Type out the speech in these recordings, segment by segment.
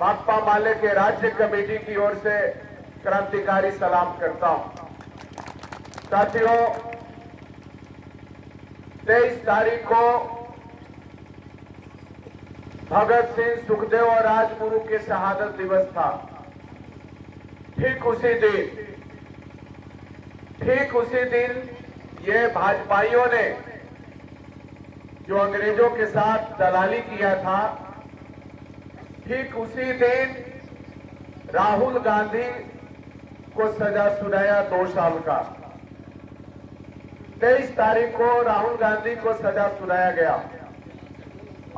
माकपा माले के राज्य कमेटी की ओर से क्रांतिकारी सलाम करता हूं। साथियों, 23 तारीख को भगत सिंह, सुखदेव और राजगुरु के शहादत दिवस था। ठीक उसी दिन ये भाजपाइयों ने जो अंग्रेजों के साथ दलाली किया था, ठीक उसी दिन राहुल गांधी को सजा सुनाया 2 साल का। 23 तारीख को राहुल गांधी को सजा सुनाया गया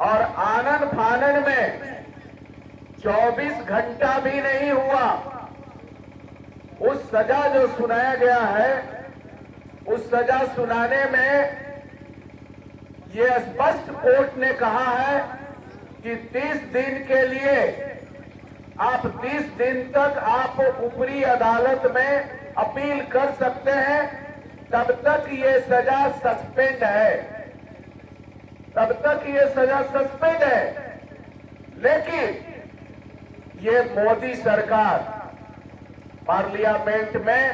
और आनन फानन में 24 घंटा भी नहीं हुआ, उस सजा जो सुनाया गया है, उस सजा सुनाने में ये स्पष्ट कोर्ट ने कहा है कि 30 दिन के लिए आप 30 दिन तक आप ऊपरी अदालत में अपील कर सकते हैं, तब तक ये सजा सस्पेंड है, तब तक ये सजा सस्पेंड है। लेकिन ये मोदी सरकार पार्लियामेंट में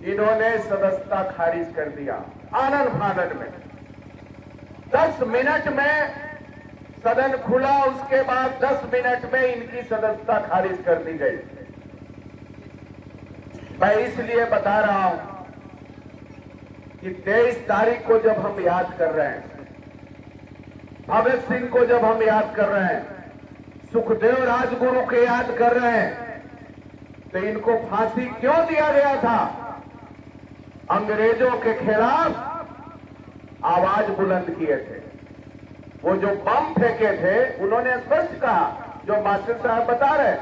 इन्होंने सदस्यता खारिज कर दिया आनन फानन में। 10 मिनट में सदन खुला, उसके बाद 10 मिनट में इनकी सदस्यता खारिज कर दी गई। मैं इसलिए बता रहा हूं कि 23 तारीख को जब हम याद कर रहे हैं, भगत सिंह को जब हम याद कर रहे हैं, सुखदेव राजगुरु के याद कर रहे हैं, तो इनको फांसी क्यों दिया गया था? अंग्रेजों के खिलाफ आवाज बुलंद किए थे। वो जो बम फेंके थे, उन्होंने स्पष्ट कहा, जो मास्टर साहब बता रहे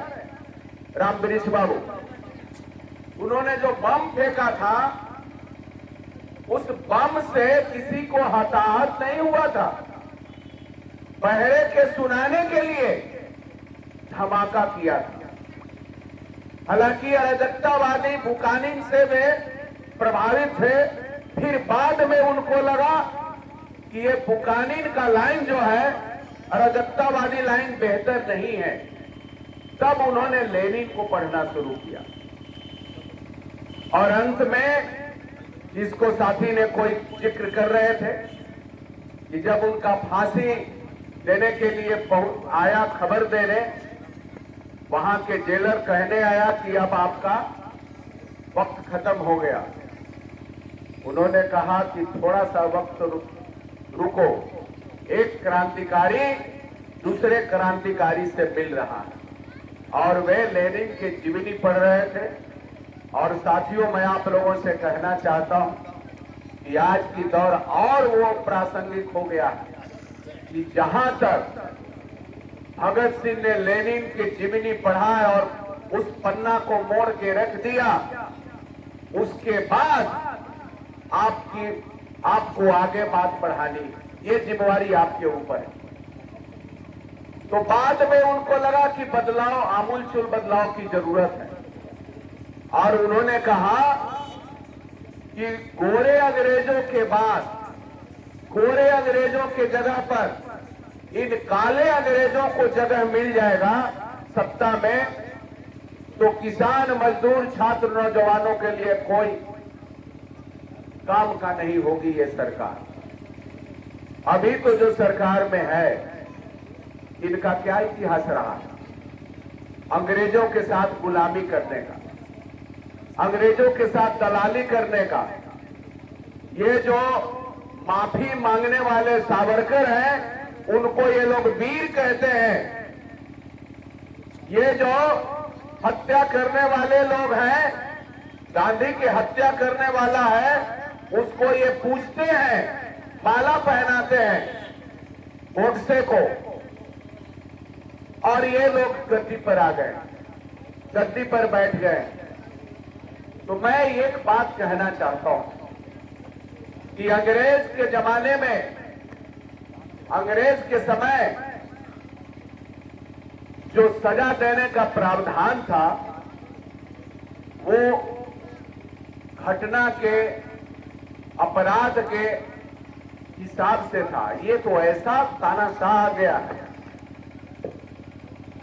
रामवृक्ष बाबू, उन्होंने जो बम फेंका था, उस बम से किसी को हताहत नहीं हुआ था। पहरे के सुनाने के लिए धमाका किया था। हालांकि अराजकतावादी बुकानिन से वे प्रभावित थे, फिर बाद में उनको लगा कि ये बुकानिन का लाइन जो है, अराजकतावादी लाइन बेहतर नहीं है, तब उन्होंने लेनिन को पढ़ना शुरू किया। और अंत में जिसको साथी ने कोई जिक्र कर रहे थे कि जब उनका फांसी देने के लिए आया खबर देने, वहां के जेलर कहने आया कि अब आपका वक्त खत्म हो गया। उन्होंने कहा कि थोड़ा सा वक्त रुको, एक क्रांतिकारी दूसरे क्रांतिकारी से मिल रहा है, और वे लेनिन के जीवनी पढ़ रहे थे। और साथियों, मैं आप लोगों से कहना चाहता हूं कि आज की दौर और वो प्रासंगिक हो गया है कि जहां तक भगत सिंह ने लेनिन की जीवनी पढ़ा और उस पन्ना को मोड़ के रख दिया, उसके बाद आपको आगे बात बढ़ानी, ये जिम्मेवारी आपके ऊपर है। तो बाद में उनको लगा कि बदलाव, आमूलचूल बदलाव की जरूरत है, और उन्होंने कहा कि गोरे अंग्रेजों के बाद, गोरे अंग्रेजों के जगह पर इन काले अंग्रेजों को जगह मिल जाएगा सत्ता में, तो किसान, मजदूर, छात्र, नौजवानों के लिए कोई काम का नहीं होगी ये सरकार। अभी तो जो सरकार में है, इनका क्या इतिहास रहा है? अंग्रेजों के साथ गुलामी करने का, अंग्रेजों के साथ दलाली करने का। ये जो माफी मांगने वाले सावरकर हैं, उनको ये लोग वीर कहते हैं। ये जो हत्या करने वाले लोग हैं, गांधी की हत्या करने वाला है, उसको ये पूजते हैं, माला पहनाते हैं गोडसे को, और ये लोग गद्दी पर आ गए, गद्दी पर बैठ गए। तो मैं एक बात कहना चाहता हूं कि अंग्रेज के जमाने में, अंग्रेज के समय जो सजा देने का प्रावधान था, वो घटना के, अपराध के हिसाब से था। ये तो ऐसा तानाशाह आ गया है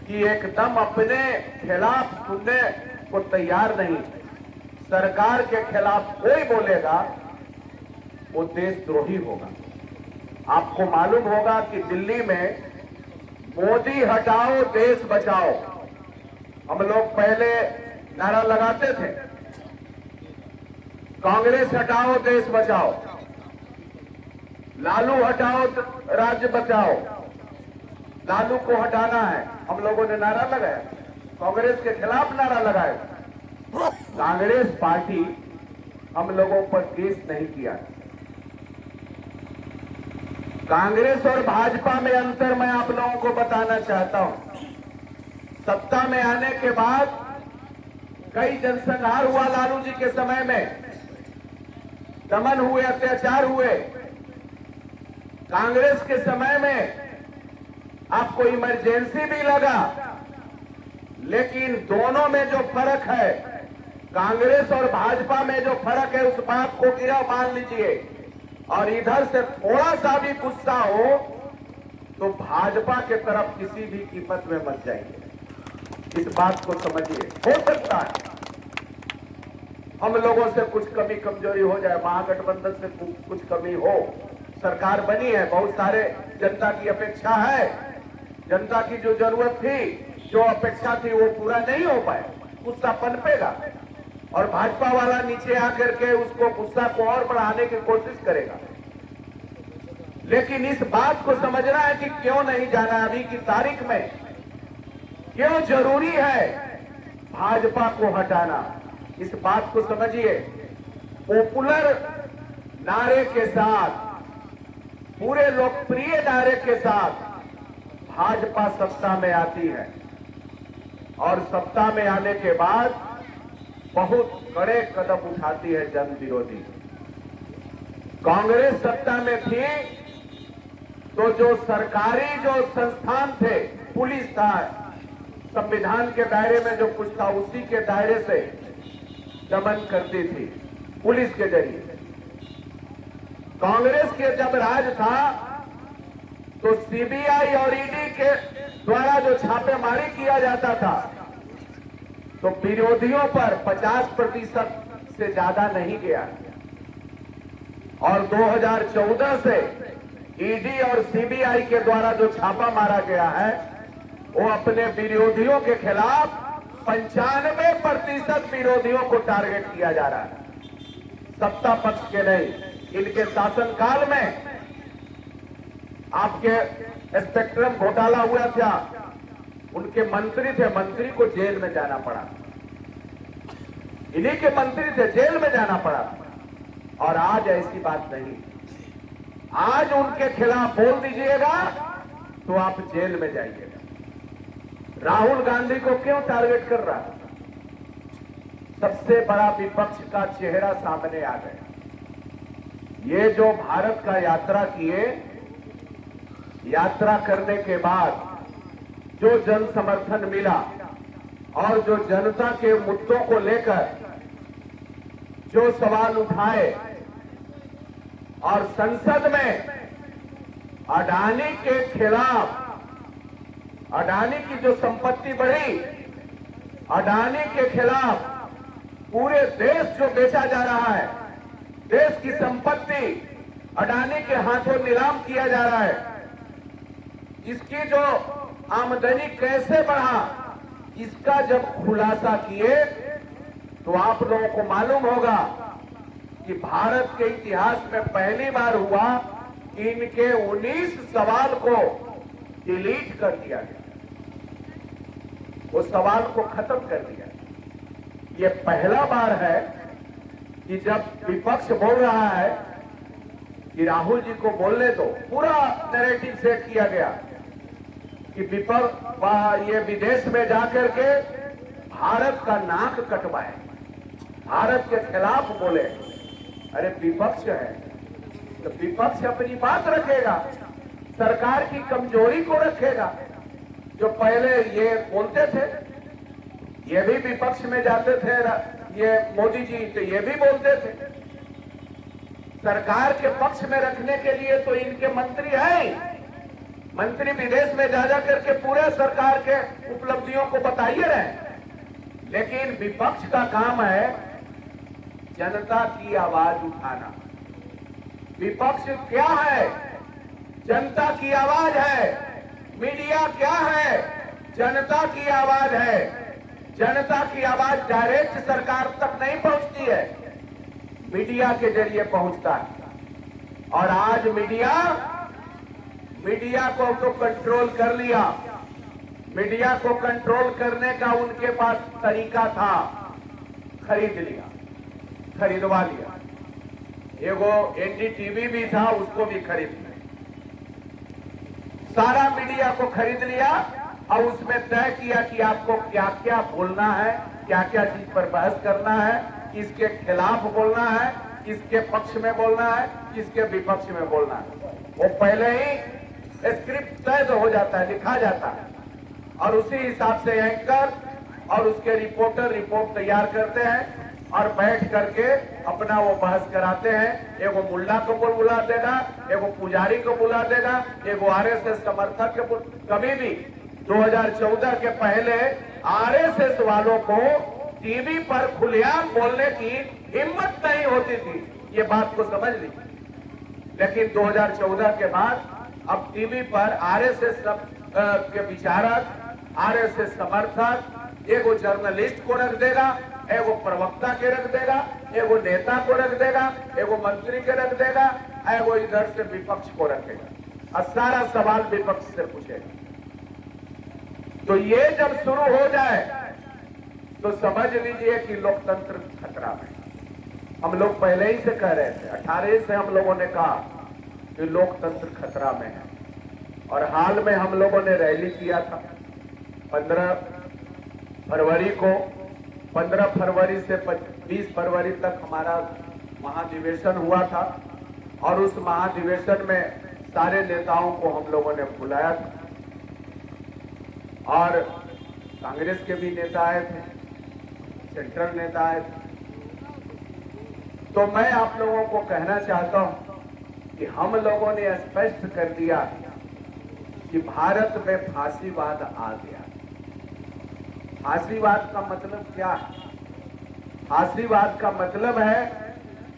कि एकदम अपने खिलाफ सुनने को तैयार नहीं। सरकार के खिलाफ कोई बोलेगा वो देशद्रोही होगा। आपको मालूम होगा कि दिल्ली में मोदी हटाओ देश बचाओ हम लोग पहले नारा लगाते थे, कांग्रेस हटाओ देश बचाओ, लालू हटाओ राज्य बचाओ, लालू को हटाना है। हम लोगों ने नारा लगाया, कांग्रेस के खिलाफ नारा लगाया। कांग्रेस पार्टी हम लोगों पर केस नहीं किया। कांग्रेस और भाजपा में अंतर मैं आप लोगों को बताना चाहता हूं। सत्ता में आने के बाद कई जनसंहार हुआ लालू जी के समय में, दमन हुए, अत्याचार हुए। कांग्रेस के समय में आपको इमरजेंसी भी लगा, लेकिन दोनों में जो फर्क है, कांग्रेस और भाजपा में जो फर्क है, उस बात को गिरा मान लीजिए। और इधर से थोड़ा सा भी गुस्सा हो तो भाजपा के तरफ किसी भी कीमत में मत जाइए। इस बात को समझिए। हो सकता है हम लोगों से कुछ कमी कमजोरी हो जाए, महागठबंधन से कुछ कमी हो, सरकार बनी है, बहुत सारे जनता की अपेक्षा है, जनता की जो जरूरत थी, जो अपेक्षा थी वो पूरा नहीं हो पाए, गुस्सा पनपेगा और भाजपा वाला नीचे आकर के उसको गुस्सा को और बढ़ाने की कोशिश करेगा। लेकिन इस बात को समझना है कि क्यों नहीं जाना, अभी की तारीख में क्यों जरूरी है भाजपा को हटाना, इस बात को समझिए। पॉपुलर नारे के साथ, पूरे लोकप्रिय नारे के साथ भाजपा सत्ता में आती है और सत्ता में आने के बाद बहुत कड़े कदम उठाती है जन विरोधी। कांग्रेस सत्ता में थी तो जो सरकारी जो संस्थान थे, पुलिस था, संविधान के दायरे में जो कुछ था उसी के दायरे से दमन करती थी पुलिस के जरिए। कांग्रेस के जब राज था तो सीबीआई और ईडी के द्वारा जो छापेमारी किया जाता था तो विरोधियों पर 50% से ज्यादा नहीं गया। और 2014 से ईडी और सीबीआई के द्वारा जो छापा मारा गया है वो अपने विरोधियों के खिलाफ 95% विरोधियों को टारगेट किया जा रहा है, सत्ता पक्ष के नहीं। इनके शासनकाल में आपके स्पेक्ट्रम घोटाला हुआ था, उनके मंत्री थे, मंत्री को जेल में जाना पड़ा, इन्हीं के मंत्री थे, जेल में जाना पड़ा। और आज ऐसी बात नहीं, आज उनके खिलाफ बोल दीजिएगा तो आप जेल में जाइएगा। राहुल गांधी को क्यों टारगेट कर रहा है? सबसे बड़ा विपक्ष का चेहरा सामने आ गया। ये जो भारत का यात्रा किए, यात्रा करने के बाद जो जन समर्थन मिला और जो जनता के मुद्दों को लेकर जो सवाल उठाए और संसद में अडानी के खिलाफ, अडानी की जो संपत्ति बढ़ी, अडानी के खिलाफ पूरे देश जो बेचा जा रहा है, देश की संपत्ति अडानी के हाथों नीलाम किया जा रहा है, इसकी जो आमदनी कैसे बढ़ा, इसका जब खुलासा किए तो आप लोगों को मालूम होगा कि भारत के इतिहास में पहली बार हुआ कि इनके 19 सवाल को डिलीट कर दिया गया, वो सवाल को खत्म कर दिया। ये पहला बार है कि जब विपक्ष बोल रहा है कि राहुल जी को बोलने दो, पूरा नैरेटिव सेट किया गया कि विपक्ष ये विदेश में जाकर के भारत का नाक कटवाए, भारत के खिलाफ बोले। अरे विपक्ष है तो विपक्ष अपनी बात रखेगा, सरकार की कमजोरी को रखेगा। जो पहले ये बोलते थे, ये भी विपक्ष में जाते थे, ये मोदी जी तो ये भी बोलते थे। सरकार के पक्ष में रखने के लिए तो इनके मंत्री हैं, मंत्री विदेश में जा जा करके पूरे सरकार के उपलब्धियों को बताइए रहे, लेकिन विपक्ष का काम है जनता की आवाज उठाना। विपक्ष क्या है? जनता की आवाज है। मीडिया क्या है? जनता की आवाज है। जनता की आवाज डायरेक्ट सरकार तक नहीं पहुंचती है, मीडिया के जरिए पहुंचता है। और आज मीडिया को तो कंट्रोल कर लिया। मीडिया को कंट्रोल करने का उनके पास तरीका था, खरीदवा लिया। एगो एनडीटीवी भी था, उसको भी खरीद लिया। सारा मीडिया को खरीद लिया और उसमें तय किया कि आपको क्या क्या बोलना है, क्या क्या चीज पर बहस करना है, किसके खिलाफ बोलना है, किसके पक्ष में बोलना है, किसके विपक्ष में बोलना है। वो पहले ही स्क्रिप्ट तय हो जाता है, लिखा जाता है, और उसी हिसाब से एंकर और उसके रिपोर्टर रिपोर्ट तैयार करते हैं और बैठ करके अपना वो बहस कराते हैं। एगो मुल्ला को बुला देगा, एगो पुजारी को बुला देगा, एगो आरएसएस समर्थक के। कभी भी 2014 के पहले आरएसएस वालों को टीवी पर खुलेआम बोलने की हिम्मत नहीं होती थी, ये बात को समझ ली। लेकिन 2014 के बाद अब टीवी पर आरएसएस के विचारक, आरएसएस समर्थक एगो जर्नलिस्ट को रख देगा, एगो प्रवक्ता के रख देगा, एगो नेता को रख देगा, एगो मंत्री के रख देगा, एगो इधर से विपक्ष को रखेगा और सारा सवाल विपक्ष से पूछेगा। तो ये जब शुरू हो जाए तो समझ लीजिए कि लोकतंत्र खतरा में। हम लोग पहले ही से कह रहे थे, 18 से हम लोगों ने कहा कि लोकतंत्र खतरा में है। और हाल में हम लोगों ने रैली किया था 15 फरवरी को। 15 फरवरी से 20 फरवरी तक हमारा महाधिवेशन हुआ था और उस महाधिवेशन में सारे नेताओं को हम लोगों ने बुलाया था और कांग्रेस के भी नेता आए थे, सेंट्रल नेता आए थे। तो मैं आप लोगों को कहना चाहता हूं कि हम लोगों ने स्पष्ट कर दिया कि भारत में फांसीवाद आ गया। फांसीवाद का मतलब क्या है? फांसीवाद का मतलब है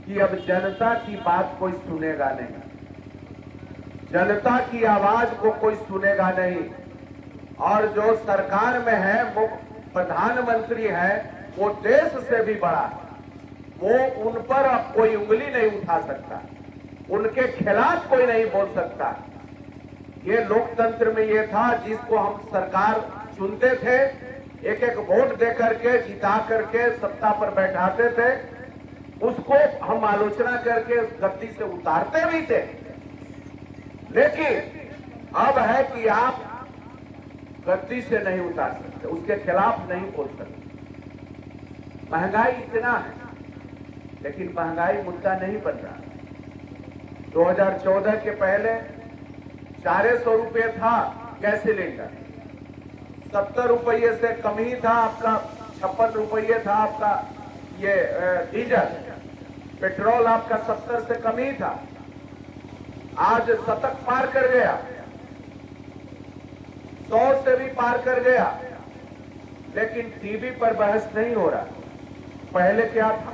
कि अब जनता की बात कोई सुनेगा नहीं, जनता की आवाज को कोई सुनेगा नहीं, और जो सरकार में है वो प्रधानमंत्री है, वो देश से भी बड़ा है, वो उन पर अब कोई उंगली नहीं उठा सकता, उनके खिलाफ कोई नहीं बोल सकता। ये लोकतंत्र में ये था जिसको हम सरकार चुनते थे, एक एक वोट दे करके जिता करके सत्ता पर बैठाते थे, उसको हम आलोचना करके गद्दी से उतारते भी थे। लेकिन अब है कि आप गद्दी से नहीं उतार सकते, उसके खिलाफ नहीं बोल सकते। महंगाई इतना है, लेकिन महंगाई मुद्दा नहीं बन रहा। 2014 के पहले 400 रुपये था गैस सिलेंडर, 70 रुपये से कम ही था आपका, 56 रुपये था आपका ये डीजल। पेट्रोल आपका 70 से कम ही था, आज शतक पार कर गया, 100 से भी पार कर गया। लेकिन टीवी पर बहस नहीं हो रहा। पहले क्या था?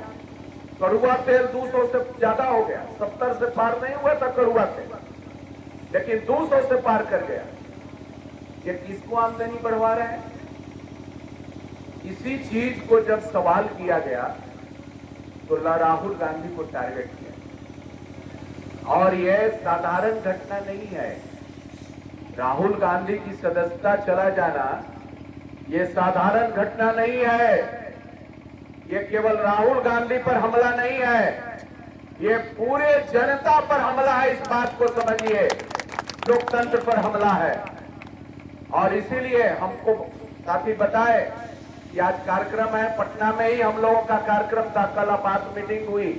कड़ुआ तेल 200 से ज्यादा हो गया, 70 से पार नहीं हुआ था कड़ुआ तेल, लेकिन 200 से पार कर गया। ये किसको आमदनी बढ़वा रहे हैं? इसी चीज को जब सवाल किया गया तो राहुल गांधी को टारगेट किया। और यह साधारण घटना नहीं है। राहुल गांधी की सदस्यता चला जाना यह साधारण घटना नहीं है। ये केवल राहुल गांधी पर हमला नहीं है, ये पूरे जनता पर हमला है। इस बात को समझिए, लोकतंत्र पर हमला है। और इसीलिए हमको साथी बताए कि आज कार्यक्रम है पटना में ही, हम लोगों का कार्यक्रम था। कल आपात मीटिंग हुई,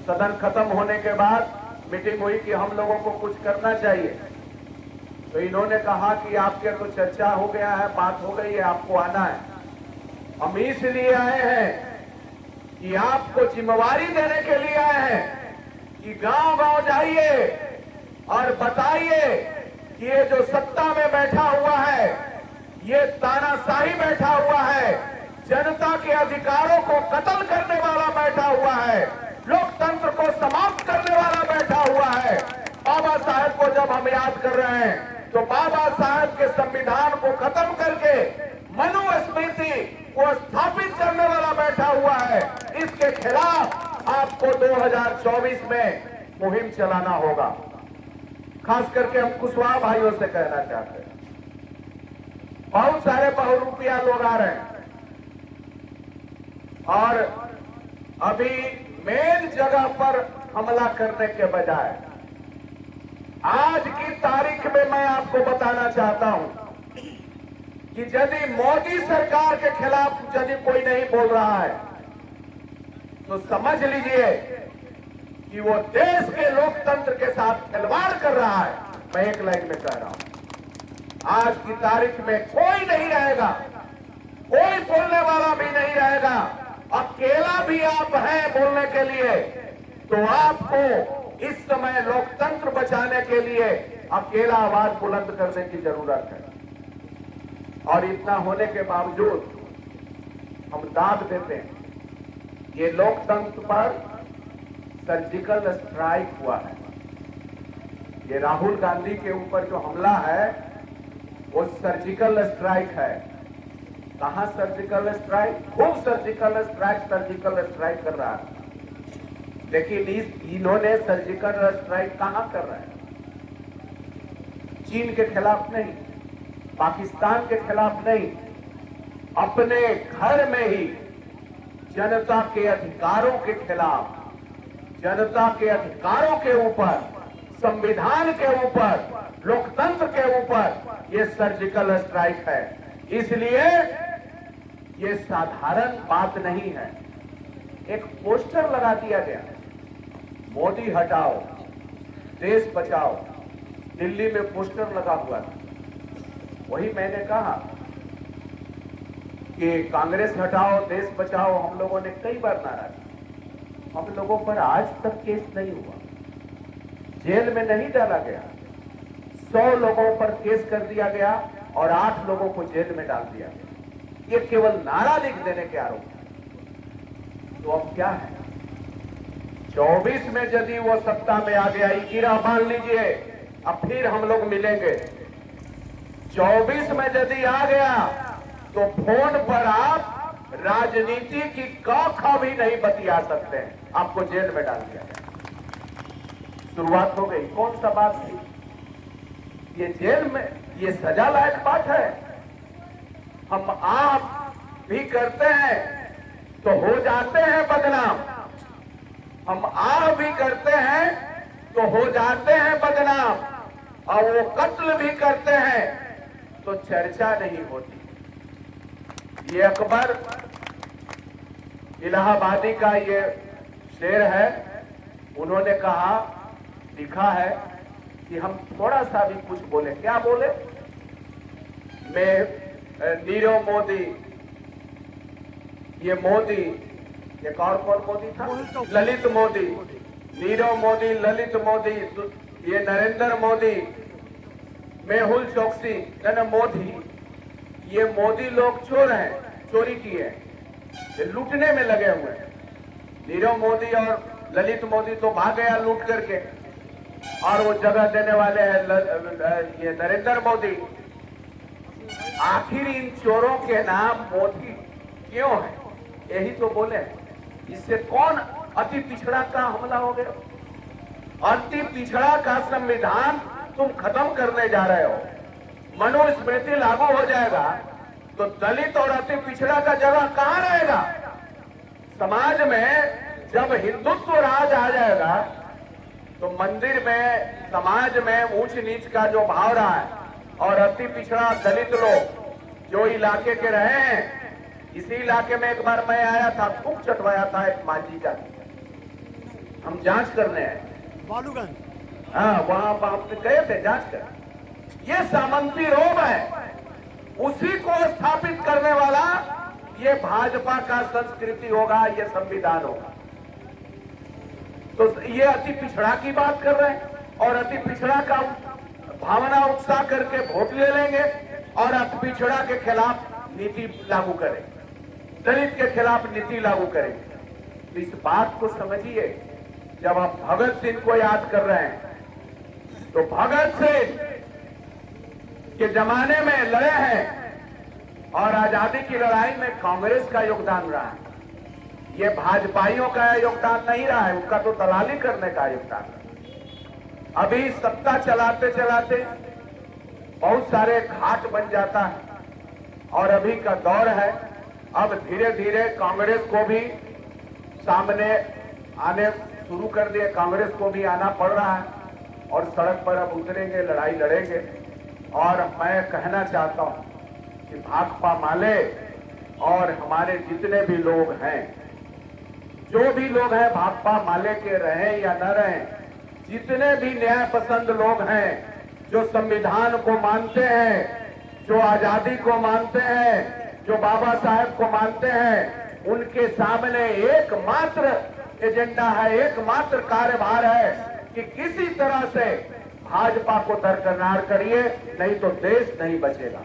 सदन खत्म होने के बाद मीटिंग हुई कि हम लोगों को कुछ करना चाहिए। तो इन्होंने कहा कि आपके तो चर्चा हो गया है, बात हो गई है, आपको आना है। हम इसलिए आए हैं कि आपको जिम्मेवारी देने के लिए आए हैं कि गांव गांव जाइए और बताइए कि ये जो सत्ता में बैठा हुआ है, ये तानाशाही बैठा हुआ है, जनता के अधिकारों को कत्ल करने वाला बैठा हुआ है, लोकतंत्र को समाप्त करने वाला बैठा हुआ है। बाबा साहेब को जब हम याद कर रहे हैं तो बाबा साहेब के संविधान को खत्म करके मनुस्मृति को स्थापित करने वाला बैठा हुआ है। इसके खिलाफ आपको 2024 में मुहिम चलाना होगा। खास करके हम कुशवाहा भाइयों से कहना चाहते हैं, बहुत सारे बहुरूपिया लोग आ रहे हैं और अभी मेन जगह पर हमला करने के बजाय आज की तारीख में मैं आपको बताना चाहता हूं कि यदि मोदी सरकार के खिलाफ यदि कोई नहीं बोल रहा है तो समझ लीजिए कि वो देश के लोकतंत्र के साथ खिलवाड़ कर रहा है। मैं एक लाइन में कह रहा हूं, आज की तारीख में कोई नहीं रहेगा, कोई बोलने वाला भी नहीं रहेगा। अकेला भी आप हैं बोलने के लिए, तो आपको इस समय लोकतंत्र बचाने के लिए अकेला आवाज बुलंद करने की जरूरत है। और इतना होने के बावजूद हम दाद देते हैं, ये लोकतंत्र पर सर्जिकल स्ट्राइक हुआ है। ये राहुल गांधी के ऊपर जो हमला है वो सर्जिकल स्ट्राइक है। कहां सर्जिकल स्ट्राइक? खूब सर्जिकल स्ट्राइक कर रहा है, लेकिन इन्होंने सर्जिकल स्ट्राइक कहां कर रहे हैं? चीन के खिलाफ नहीं, पाकिस्तान के खिलाफ नहीं, अपने घर में ही जनता के अधिकारों के खिलाफ, जनता के अधिकारों के ऊपर, संविधान के ऊपर, लोकतंत्र के ऊपर ये सर्जिकल स्ट्राइक है। इसलिए ये साधारण बात नहीं है। एक पोस्टर लगा दिया गया, मोदी हटाओ देश बचाओ, दिल्ली में पोस्टर लगा हुआ था। वही मैंने कहा कि कांग्रेस हटाओ देश बचाओ हम लोगों ने कई बार नारा दिया। हम लोगों पर आज तक केस नहीं हुआ, जेल में नहीं डाला गया। 100 लोगों पर केस कर दिया गया और 8 लोगों को जेल में डाल दिया गया। ये केवल नारा लिख देने के आरोप। तो अब क्या है? 24 में यदि वो सत्ता में आ गया, गिरा मान लीजिए, अब फिर हम लोग मिलेंगे। 24 में यदि आ गया तो फोन पर आप राजनीति की क भी नहीं बतिया सकते हैं, आपको जेल में डाल दिया गया। शुरुआत हो गई। कौन सा बात थी? ये जेल में, ये सजा लायक बात है? हम आप भी करते हैं तो हो जाते हैं बदनाम, हम आप भी करते हैं तो हो जाते हैं बदनाम, और वो कत्ल भी करते हैं तो चर्चा नहीं होती। ये अकबर इलाहाबादी का ये शेर है। उन्होंने कहा, लिखा है कि हम थोड़ा सा भी कुछ बोले, क्या बोले? मैं नीरव मोदी, ये मोदी, एक और कौन मोदी था? ललित मोदी, नीरव मोदी, ललित मोदी, ये नरेंद्र मोदी, मेहुल चौकसी, मोदी, ये मोदी लोग चोर हैं, चोरी की है, ये लूटने में लगे हुए हैं। नीरव मोदी और ललित मोदी तो भाग गया लूट करके, और वो जगह देने वाले हैं ये नरेंद्र मोदी। आखिर इन चोरों के नाम मोदी क्यों है? यही तो बोले, इससे कौन अति पिछड़ा का हमला हो गया? अति पिछड़ा का संविधान तुम खत्म करने जा रहे हो। मनुस्मृति लागू हो जाएगा तो दलित और अति पिछड़ा का जगह कहां रहेगा? समाज में जब हिंदुत्व राज आ जाएगा तो मंदिर में, समाज में ऊंच नीच का जो भाव रहा है, और अति पिछड़ा दलित लोग जो इलाके के रहे हैं, इसी इलाके में एक बार मैं आया था, खूब चटवाया था एक मांझी का, हम जांच करने हैं बालूगंज, हाँ वहां गए थे जांच कर। ये सामंती रोब है, उसी को स्थापित करने वाला ये भाजपा का संस्कृति होगा, ये संविधान होगा। तो ये अति पिछड़ा की बात कर रहे हैं, और अति पिछड़ा का भावना उकसा करके वोट ले लेंगे और अब पिछड़ा के खिलाफ नीति लागू करेंगे, दलित के खिलाफ नीति लागू करेंगे। तो इस बात को समझिए, जब आप भगत सिंह को याद कर रहे हैं तो भगत सिंह के जमाने में लड़े हैं और आजादी की लड़ाई में कांग्रेस का योगदान रहा है। ये भाजपाइयों का योगदान नहीं रहा है, उनका तो दलाली करने का योगदान है। अभी सत्ता चलाते चलाते बहुत सारे घाट बन जाता है और अभी का दौर है, अब धीरे धीरे कांग्रेस को भी सामने आने शुरू कर दिए, कांग्रेस को भी आना पड़ रहा है और सड़क पर अब उतरेंगे, लड़ाई लड़ेंगे। और मैं कहना चाहता हूं कि भाकपा माले और हमारे जितने भी लोग हैं, जो भी लोग हैं भाकपा माले के रहें या न रहें, जितने भी न्याय पसंद लोग हैं, जो संविधान को मानते हैं, जो आजादी को मानते हैं, जो बाबा साहेब को मानते हैं, उनके सामने एकमात्र एजेंडा है, एकमात्र कार्यभार है कि किसी तरह से भाजपा को दरकिनार करिए, नहीं तो देश नहीं बचेगा,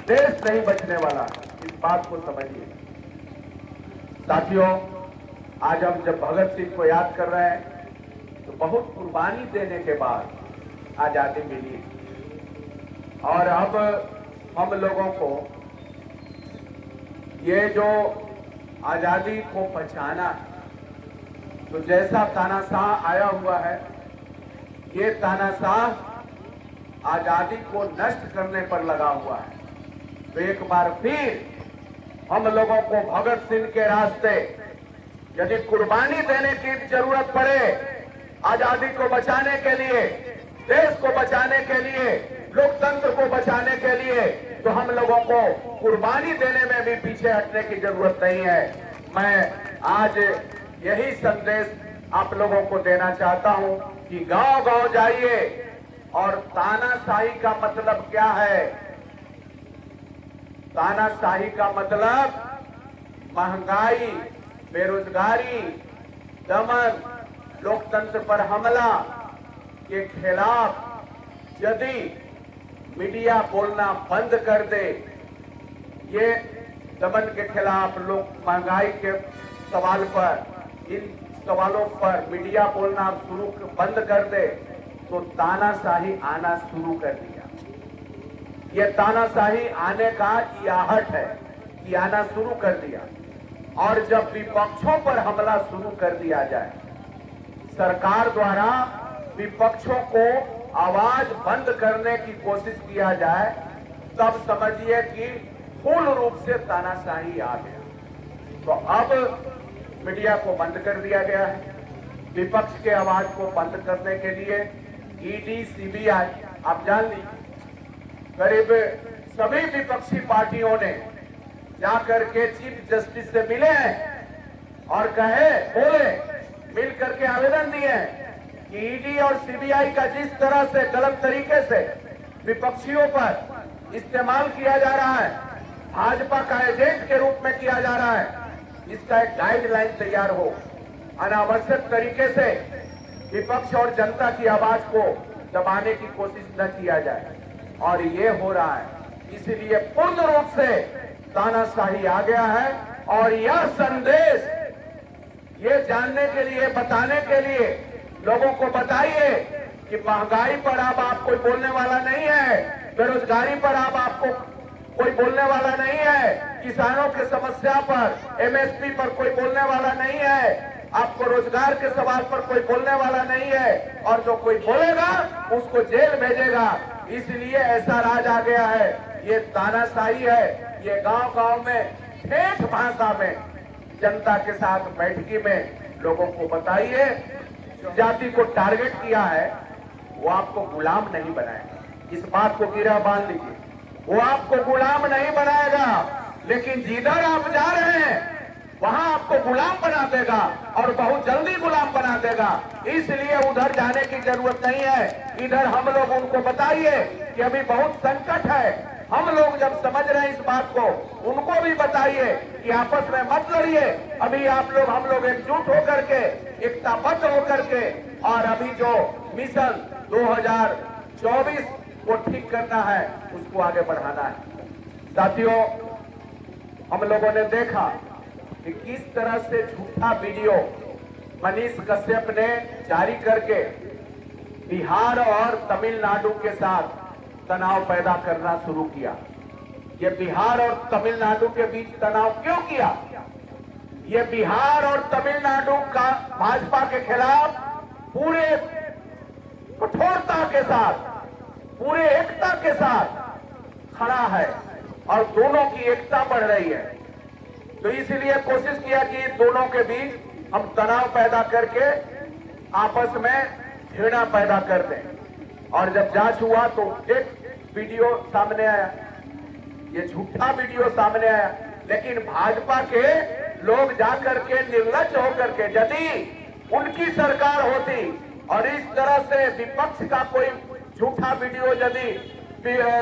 देश नहीं बचने वाला। इस बात को समझिए साथियों। आज हम जब भगत सिंह को याद कर रहे हैं तो बहुत कुर्बानी देने के बाद आजादी मिली और अब हम लोगों को ये जो आजादी को बचाना है, तो जैसा तानाशाह आया हुआ है, ये तानाशाह आजादी को नष्ट करने पर लगा हुआ है। तो एक बार फिर हम लोगों को भगत सिंह के रास्ते यदि कुर्बानी देने की जरूरत पड़े आजादी को बचाने के लिए, देश को बचाने के लिए, लोकतंत्र को बचाने के लिए, तो हम लोगों को कुर्बानी देने में भी पीछे हटने की जरूरत नहीं है। मैं आज यही संदेश आप लोगों को देना चाहता हूं कि गांव गांव जाइए और तानाशाही का मतलब क्या है। तानाशाही का मतलब महंगाई, बेरोजगारी, दमन, लोकतंत्र पर हमला के खिलाफ यदि मीडिया बोलना बंद कर दे, ये दमन के खिलाफ, लोग महंगाई के सवाल पर, इन सवालों पर मीडिया बोलना बंद कर दे, तो तानाशाही आना शुरू कर दिया। ये तानाशाही आने का याहट है कि आना शुरू कर दिया। और जब विपक्षों पर हमला शुरू कर दिया जाए, सरकार द्वारा विपक्षों को आवाज बंद करने की कोशिश किया जाए, तब समझिए कि पूर्ण रूप से तानाशाही आ गया। तो अब मीडिया को बंद कर दिया गया है। विपक्ष के आवाज को बंद करने के लिए ईडी, सीबीआई, आप जान लीजिए, करीब सभी विपक्षी पार्टियों ने जाकर के चीफ जस्टिस से मिले हैं और बोले, मिल करके आवेदन दिए हैं कि ईडी और सीबीआई का जिस तरह से गलत तरीके से विपक्षियों पर इस्तेमाल किया जा रहा है, भाजपा का एजेंट के रूप में किया जा रहा है, इसका एक गाइडलाइन तैयार हो। अनावश्यक तरीके से विपक्ष और जनता की आवाज को दबाने की कोशिश न किया जाए, और ये हो रहा है। इसलिए पूर्ण रूप से तानाशाही आ गया है। और यह संदेश ये जानने के लिए, बताने के लिए लोगों को बताइए कि महंगाई पर अब आप कोई बोलने वाला नहीं है, बेरोजगारी पर अब आपको कोई बोलने वाला नहीं है, किसानों के समस्या पर, एमएसपी पर कोई बोलने वाला नहीं है, आपको रोजगार के सवाल पर कोई बोलने वाला नहीं है, और जो कोई बोलेगा उसको जेल भेजेगा। इसलिए ऐसा राज आ गया है। ये तानाशाही है। ये गांव गांव में ठेठ भाषा में जनता के साथ बैठकी में लोगों को बताइए, जाति को टारगेट किया है, वो आपको गुलाम नहीं बनाएगा। इस बात को गिरा बांध लीजिए, वो आपको गुलाम नहीं बनाएगा, लेकिन जिधर आप जा रहे हैं वहां आपको गुलाम बना देगा, और बहुत जल्दी गुलाम बना देगा। इसलिए उधर जाने की जरूरत नहीं है। इधर हम लोग उनको बताइए कि अभी बहुत संकट है। हम लोग जब समझ रहे हैं इस बात को, उनको भी बताइए कि आपस में मत लड़िए। अभी आप लोग, हम लोग एकजुट होकर के, एकताबद्ध होकर के, और अभी जो मिशन 24 को ठीक करना है, उसको आगे बढ़ाना है। साथियों, हम लोगों ने देखा कि किस तरह से झूठा वीडियो मनीष कश्यप ने जारी करके बिहार और तमिलनाडु के साथ तनाव पैदा करना शुरू किया। ये बिहार और तमिलनाडु के बीच तनाव क्यों किया? ये बिहार और तमिलनाडु का भाजपा के खिलाफ पूरे कठोरता के साथ, पूरे एकता के साथ खड़ा है और दोनों की एकता बढ़ रही है। तो इसलिए कोशिश किया कि दोनों के बीच हम तनाव पैदा करके आपस में घृणा पैदा कर दें। और जब जांच हुआ तो एक वीडियो सामने आया, ये झूठा वीडियो सामने आया, लेकिन भाजपा के लोग जाकर के निर्लज्ज होकर के, यदि उनकी सरकार होती और इस तरह से विपक्ष का कोई झूठा वीडियो यदि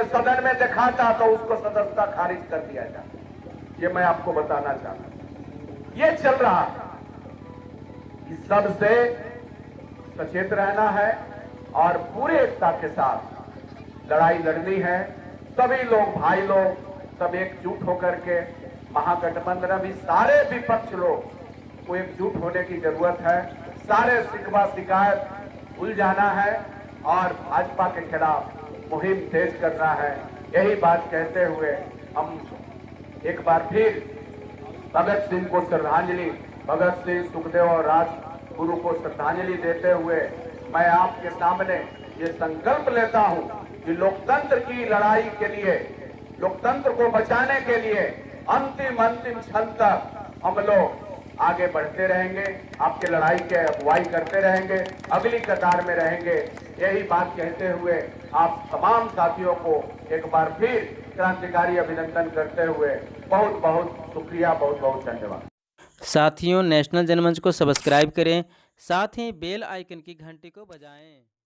सदन में दिखाता तो उसको सदस्यता खारिज कर दिया जाता। ये मैं आपको बताना चाहता हूं। ये चल रहा है, इस सब से सचेत रहना है और पूरे एकता के साथ लड़ाई लड़नी है। सभी लोग, भाई लोग, सब एकजुट होकर के महागठबंधन भी सारे विपक्ष लोग को एकजुट होने की जरूरत है। सारे शिकवा शिकायत उलझाना है और भाजपा के खिलाफ मुहिम तेज करना है। यही बात कहते हुए हम एक बार फिर भगत सिंह को श्रद्धांजलि, भगत सिंह, सुखदेव और राजगुरु को श्रद्धांजलि देते हुए मैं आपके सामने ये संकल्प लेता हूं कि लोकतंत्र की लड़ाई के लिए, लोकतंत्र को बचाने के लिए अंतिम क्षण तक हम लोग आगे बढ़ते रहेंगे, आपके लड़ाई के अगुवाई करते रहेंगे, अगली कतार में रहेंगे। यही बात कहते हुए आप तमाम साथियों को एक बार फिर क्रांतिकारी अभिनंदन करते हुए बहुत बहुत शुक्रिया, बहुत बहुत धन्यवाद। साथियों, नेशनल जनमंच को सब्सक्राइब करें, साथ ही बेल आइकन की घंटी को बजाएं।